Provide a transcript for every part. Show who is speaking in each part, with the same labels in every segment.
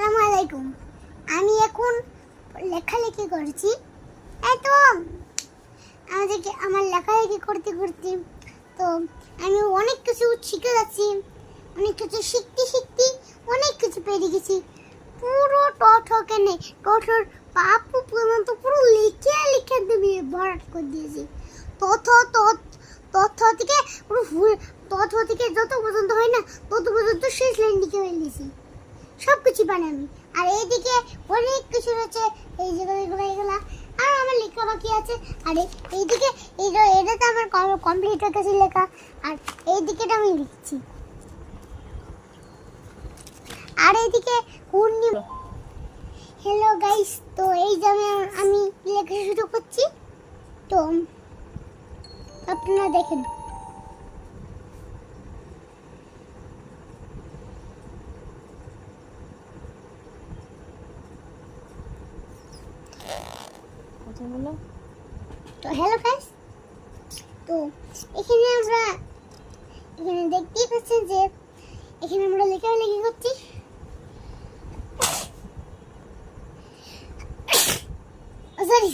Speaker 1: আসসালামু আলাইকুম। আমি এখন লেখালেখি করছি। এই তো আমার লেখালেখি করতে করতে তো আমি অনেক কিছু শিখে যাচ্ছি, অনেক কিছু শিখতে অনেক কিছু পেরে গেছি। পুরো কেনে টঠর পাপু পর্যন্ত পুরো লিখে দিয়ে ভরাট করে দিয়েছি। তথ্য তথ্য থেকে পুরো তথ্য থেকে যত পর্যন্ত হয় না তত পর্যন্ত শেষ লাইন লিখে ফেলেছি। সব কিছু পারি আমি। আর এইদিকে অনেক কিছু রয়েছে, এই যেগুলো এগুলা আর আমার লেখা বাকি আছে। আর এইদিকে এটা তো আমার কমপ্লিট হয়ে গেছে লেখা। আর এইদিকেটা আমি লিখছি। আর এইদিকে হ্যালো গাইস, তো এই যে আমি লেখা শুরু করছি। তো আপনারা দেখেন। তো হ্যালো গাইস, তো এখানে দেখতেই পাচ্ছেন যে এখানে আমরা লেখালেখি করছি। সরি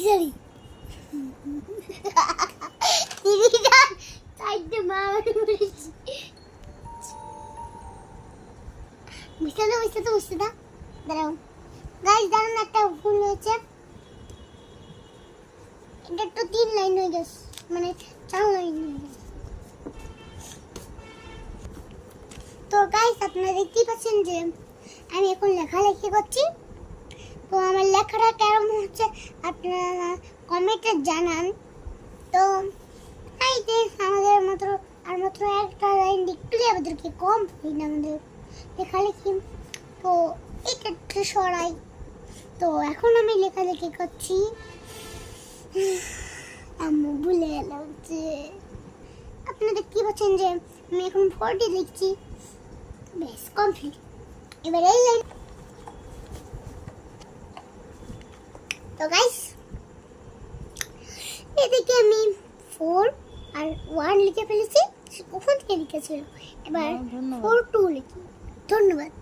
Speaker 1: বুঝতে না দাঁড়াও গাইস, দাঁড়ান, একটা ভুল হয়েছে। এটা তো 3 লাইন হয়ে গেছে, মানে 4 লাইন হয়ে গেছে। তো গাইস, আপনারা দেখতেই পাচ্ছেন যে আমি এখন লেখালেখি করছি। তো আমার লেখাটা কেমন হচ্ছে আপনারা কমেন্টে জানান। তো এই যে আমাদের মাত্র একটা লাইন লিখলে আমাদেরকে কম হয় না আমাদের লেখালেখি। তো এটা একটু সরাই। তো এখন আমি লেখালেখি করছি। আমি ভুলে গেলাম যে আপনারা দেখতে পাচ্ছেন যে আমি এখন 40 লিখছি। বেশ কমপ্লিট। এবার এই লাইন। তো গাইস, এদিকে আমি 4 আর 1 লিখে ফেলেছি। কখন থেকে লিখেছিল, এবার 4 2 লিখি। ধন্যবাদ।